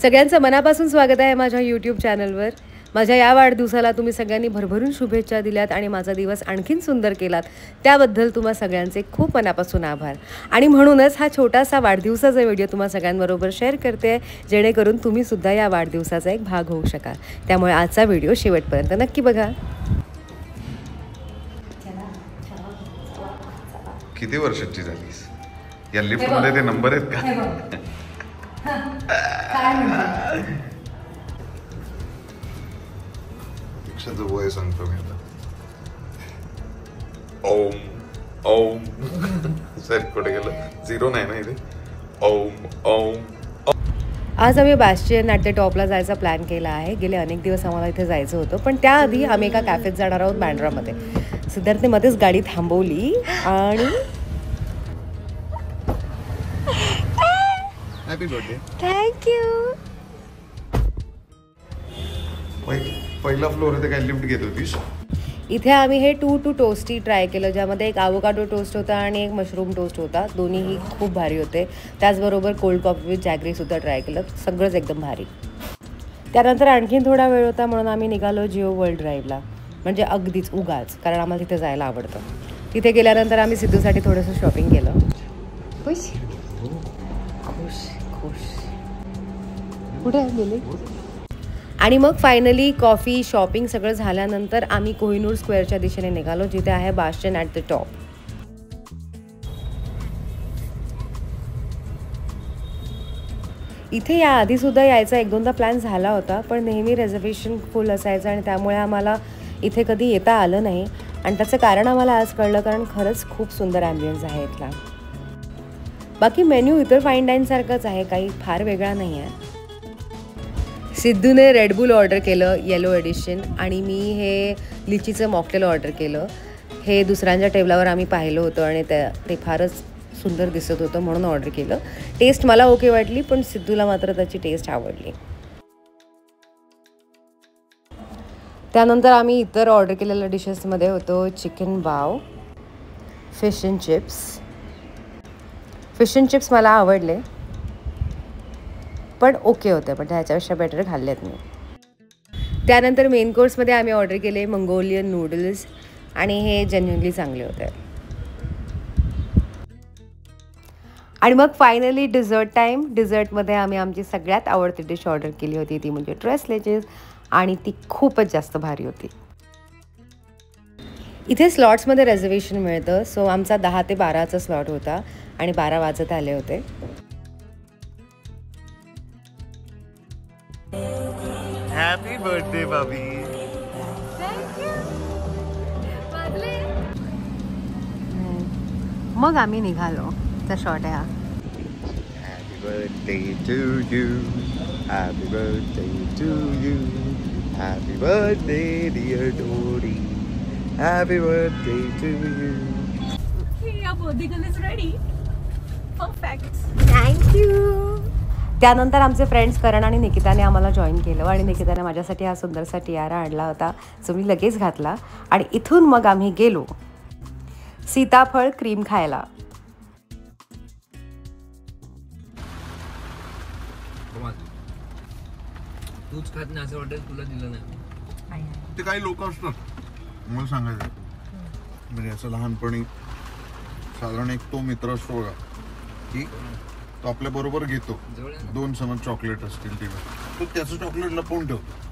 सगळ्यांचं मनापासून स्वागत आहे माझ्या यूट्यूब चॅनलवर. माझ्या या वाढदिवसाला तुम्ही सगळ्यांनी भरभरून शुभेच्छा दिल्यात आणि माझा दिवस आणखीन सुंदर केलात, त्याबद्दल तुम्हा सगळ्यांचे खूप मनापासून आभार. आणि म्हणूनच हा छोटासा वाढदिवसाचा व्हिडिओ तुम्हा सगळ्यांबरोबर शेअर करते, जेणेकरून तुम्ही सुद्धा या वाढदिवसाचा एक भाग होऊ शकाल. त्यामुळे आजचा व्हिडिओ शेवटपर्यंत नक्की बघा. किती वर्षाची झालीस? या लिफ्ट मध्ये ते नंबर आहेत का? दीक्षाचं वय सांगतो मी आता. ओम ओम सर कुठे गेलं? 0 नाही ना इथे. ओम ओम. आज आम्ही बॅस्टियन ॲट द टॉपला जायचा प्लॅन केला आहे. गेले अनेक दिवस आम्हाला इथे जायचं होतं, पण त्याआधी आम्ही एका कॅफेत जाणार आहोत बँड्रामध्ये. सिद्धार्थने मध्येच गाडी थांबवली आणि हॅपी बर्थडे. थँक्यू. पहिला फ्लोर आहे, काय लिफ्ट घेत होतीस? इथे आम्ही हे 2 to टोस्टी ट्राय केलं, ज्यामध्ये एक आवोकाडो टोस्ट होता आणि एक मशरूम टोस्ट होता. दोन्हीही खूप भारी होते. त्याचबरोबर कोल्ड कॉफी विथ जॅगरीसुद्धा ट्राय केलं, सगळंच एकदम भारी. त्यानंतर आणखीन थोडा वेळ होता म्हणून आम्ही निघालो जिओ वर्ल्ड ड्राईव्हला, म्हणजे अगदीच उगाच, कारण आम्हाला तिथे जायला आवडतं. तिथे गेल्यानंतर आम्ही सिद्धूसाठी थोडंसं शॉपिंग केलं. खुश खुश खुश. कुठे गेली? आणि मग फायनली कॉफी शॉपिंग सगळं झाल्यानंतर आम्ही कोहिनूर स्क्वेअरच्या दिशेने निघालो, जिथे आहे बॅस्टियन ॲट द टॉप. इथे या आधीसुद्धा यायचा 1-2दा प्लॅन झाला होता, पण नेहमी रिझर्वेशन फुल असायचं आणि त्यामुळे आम्हाला इथे कधी येता आलं नाही. आणि त्याचं कारण आम्हाला आज कळलं, कारण खरंच खूप सुंदर ॲम्बियन्स आहे इथला. बाकी मेन्यू इतर फाईन डाईनसारखंच आहे, काही फार वेगळा नाही आहे. सिद्धूने रेडबुल ऑर्डर केलं येलो एडिशन, आणि मी हे लिचीचं मॉकटेल ऑर्डर केलं. हे दुसऱ्यांच्या टेबलावर आम्ही पाहिलं होतं आणि ते फारच सुंदर दिसत होतं म्हणून ऑर्डर केलं. टेस्ट मला ओके वाटली, पण सिद्धूला मात्र त्याची टेस्ट आवडली. त्यानंतर आम्ही इतर ऑर्डर केलेल्या डिशेसमध्ये होतो chicken bao, fish and chips. Fish and chips मला आवडले, पण ओके होते, पण ह्याच्यापेक्षा बेटर खाल्लेत मी. त्यानंतर मेन कोर्समध्ये आम्ही ऑर्डर केले मंगोलियन नूडल्स, आणि हे जेन्युइनली चांगले होते. आणि मग फायनली डिझर्ट टाईम. डिझर्टमध्ये आम्ही आमची सगळ्यात आवडती डिश ऑर्डर केली होती, ती म्हणजे ट्रेस लेचेस, आणि ती खूपच जास्त भारी होती. इथे स्लॉट्समध्ये रिझर्वेशन मिळतं, सो आमचा 10 ते 12चा स्लॉट होता आणि 12 वाजत आले होते. हॅपी बर्थडे बाबी. मग आम्ही निघालो. त्या शॉर्ट आहे हा. Happy birthday to you. Happy birthday to you. Happy birthday dear Dori. Happy birthday to you. Ready. Perfect. Thank you. त्यानंतर आमचे फ्रेंड्स करण आणि निकिताने आम्हाला जॉईन केलं, आणि निकिताने माझ्यासाठी हा सुंदरसा टियारा आणला होता, जो मी लगेच घातला. आणि इथून मग आम्ही गेलो सीताफळ क्रीम खायला. तूच खात नाही असं वाटेल, तुला दिलं नाही. ते काही लोक असतात, मला सांगायचं म्हणजे असं लहानपणी साधारण एक तो मित्र असतो बघा, की तो आपल्या बरोबर घेतो 2 समज चॉकलेट असतील ती, तो त्याचं चॉकलेट लपवून ठेवतो.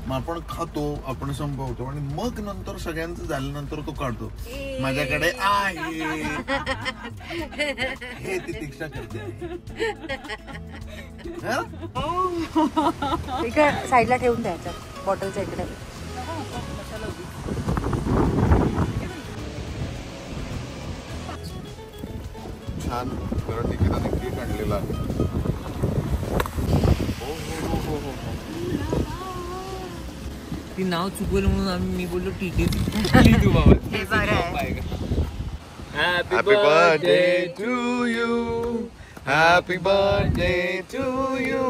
मग आपण खातो, आपण संपवतो, आणि मग नंतर सगळ्यांचं झाल्यानंतर तो काढतो, माझ्याकडे आहे. हे ती दीक्षा करते. साईडला ठेवून द्यायचं बॉटलच्या इकडे. छान. कारण निकिताने केक आणलेला आहे. ती नाव चुकवलं म्हणून मी बोललो टीटी तू बाबा. Happy birthday to you. Happy birthday to you.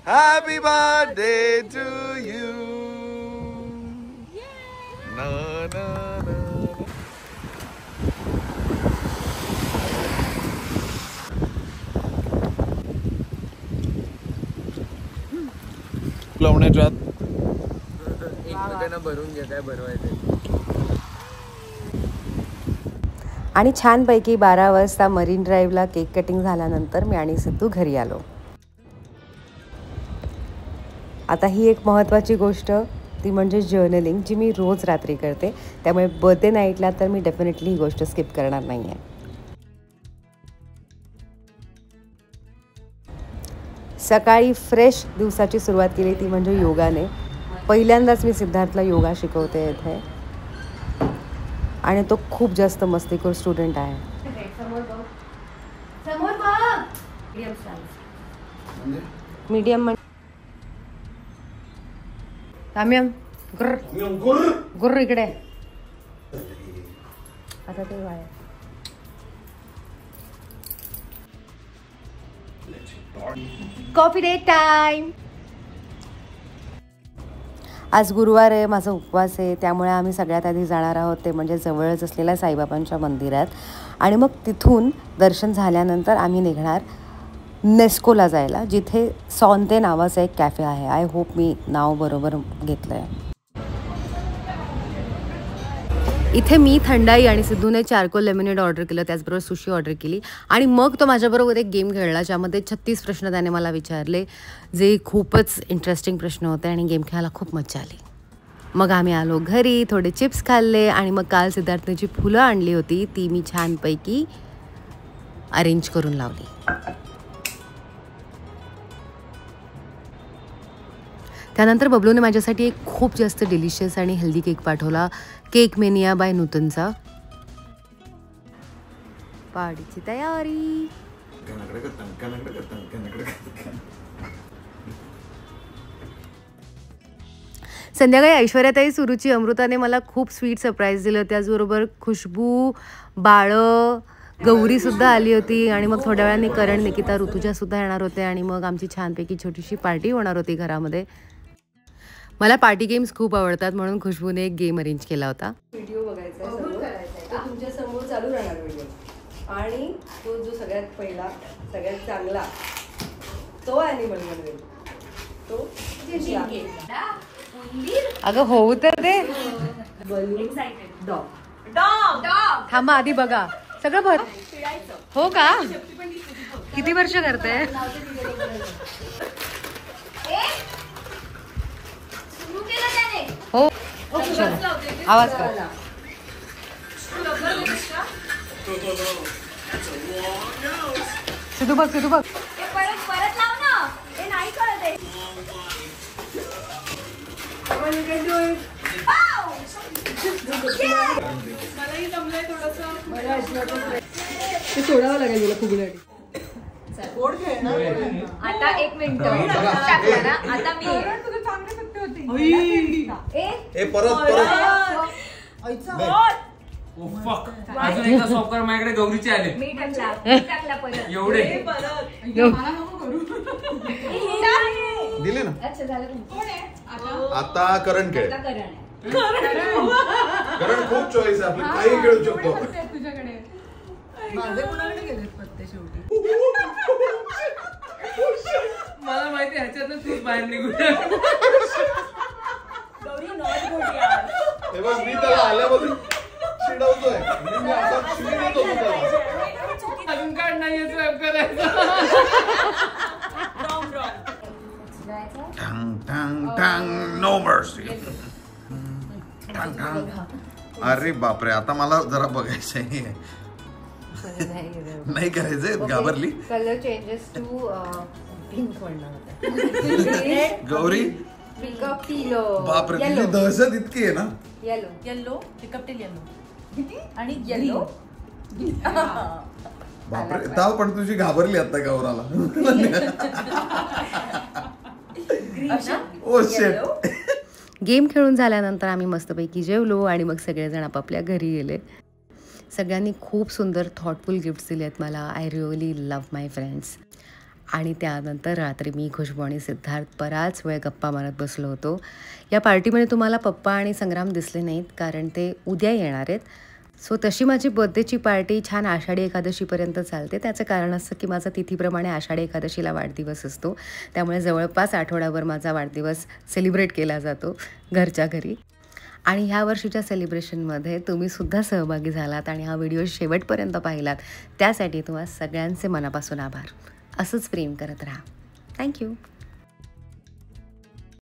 Happy birthday to you. ना ना ना. लावण्याच्या आत एकमेकांना भरून घ्या, काय भरवायचं. आणि छानपैकी 12 वाजता मरीन ड्राईव्हला केक कटिंग झाल्यानंतर मी आणि सिद्धू घरी आलो. आता ही एक महत्त्वाची गोष्ट ती म्हणजे जर्नलिंग, जी मी रोज रात्री करते. त्यामुळे बर्थडे नाईटला तर मी डेफिनेटली ही गोष्ट स्किप करणार नाही आहे. सकाळी फ्रेश दिवसाची सुरुवात केली ती म्हणजे योगाने. पहिल्यांदाच मी सिद्धार्थला योगा शिकवते इथे आणि तो खूप जास्त मस्तीखोर स्टुडंट आहे. मीडियम ताम्यम गुर्र इकडे आता ते वाय. Coffee day time. आज गुरुवार आहे, माझा उपवास आहे. त्यामुळे आम्ही सगळ्यात आधी जाणार आहोत ते म्हणजे जवळच असलेल्या साईबाबांच्या मंदिरात. आणि मग तिथून दर्शन झाल्यानंतर आम्ही निघणार नेस्कोला जायला, जिथे सॉन्ते नावाचं एक कॅफे आहे. आय होप मी नाव बरोबर घेतलं आहे. इथे मी थंडाई आणि सिद्धूने चारकोल लेमनेड ऑर्डर केलं, त्याचबरोबर सुशी ऑर्डर केली. आणि मग तो माझ्याबरोबर एक गेम खेळला, ज्यामध्ये 36 प्रश्न त्याने मला विचारले, जे खूपच इंटरेस्टिंग प्रश्न होते आणि गेम खेळायला खूप मजा आली. मग आम्ही आलो घरी, थोडे चिप्स खाल्ले आणि मग काल सिद्धार्थने जी फुलं आणली होती ती मी छानपैकी अरेंज करून लावली. त्यानंतर बबलूने माझ्यासाठी एक खूप जास्त डिलिशियस आणि हेल्दी केक पाठवला, केक मेनिया बाय नूतनचा. पार्टीची तयारी. संध्याकाळी ऐश्वर्याताई, सुरुची, अमृताने मला खूप स्वीट सरप्राईज दिलं. त्याचबरोबर खुशबू, बाळ, गौरीसुद्धा आली होती. आणि मग थोड्या वेळाने करण, निकिता, ऋतुजासुद्धा येणार होते. आणि मग आमची छानपैकी छोटीशी पार्टी होणार होती घरामध्ये. मला पार्टी गेम्स खूप आवडतात म्हणून खुशबूने एक गेम अरेंज केला होता. व्हिडिओ बघायचा आहे, तो तुमच्या समोर चालू राहणार व्हिडिओ. आणि तो जो सगळ्यात पहिला सगळ्यात चांगला तो ॲनिमल बनवेल, तो अगं होऊ तर दे. थांबा आधी बघा सगळं भर. हो का? किती वर्ष करते? हो आवाज कर. सिद्धू बघ, सिद्धू बघ. ते सोडावं लागेल तुला फुगण्यासाठी. आता एक मिनिट आता मी अजून एकदा सॉफ्टवेअर माझ्याकडे गौरीचे आले. मी टाकला परत एवढे दिले ना. अच्छा झालं. आता करण खेळ. करण खूप चॉईस आहे, आपण काही खेळू शकतो. माझे कुणाकडे गेलेत पत्ते शेवटी. मला माहिती ह्याच्यातनं तूच बाहेर निघून. मी त्याला आल्यापासून चिडवतोय. अजून काय नाहीये स्वयं करायचं. No mercy. अरे बापरे, आता मला जरा बघायचंय. नाही करायचंय, घाबरली. कलर चेंजेस टू पिंक म्हणणार. गौरी बापरे, तुझी दहशत इतकी आहे ना. Yellow yellow pickup tail yellow आणि येल्लो. बापरे, ताव पण तुझी घाबरली आता गौराला. Oh shit. गेम खेळून झाल्यानंतर आम्ही मस्तपैकी जेवलो आणि मग सगळेजण आपापल्या घरी गेले. सगळ्यांनी खूप सुंदर थॉटफुल गिफ्ट्स दिले आहेत मला. I really love my friends. आणि त्यानंतर रात्री मी, खुशबू आणि सिद्धार्थ बराच वेळ गप्पा मारत बसलो होतो. या पार्टीमध्ये तुम्हाला पप्पा आणि संग्राम दिसले नाहीत कारण ते उद्या येणार आहेत. सो तशी माझी बर्थडेची पार्टी छान आषाढी एकादशीपर्यंत चालते. त्याचं कारण असं की माझा तिथीप्रमाणे आषाढी एकादशीला वाढदिवस असतो. त्यामुळे जवळपास आठवडाभर माझा वाढदिवस सेलिब्रेट केला जातो घरच्या घरी. आणि ह्या वर्षीच्या सेलिब्रेशनमध्ये तुम्हीसुद्धा सहभागी झालात आणि हा व्हिडिओ शेवटपर्यंत पाहिलात त्यासाठी तुम्हाला सगळ्यांचे मनापासून आभार. असंच प्रेम करत राहा. थँक्यू.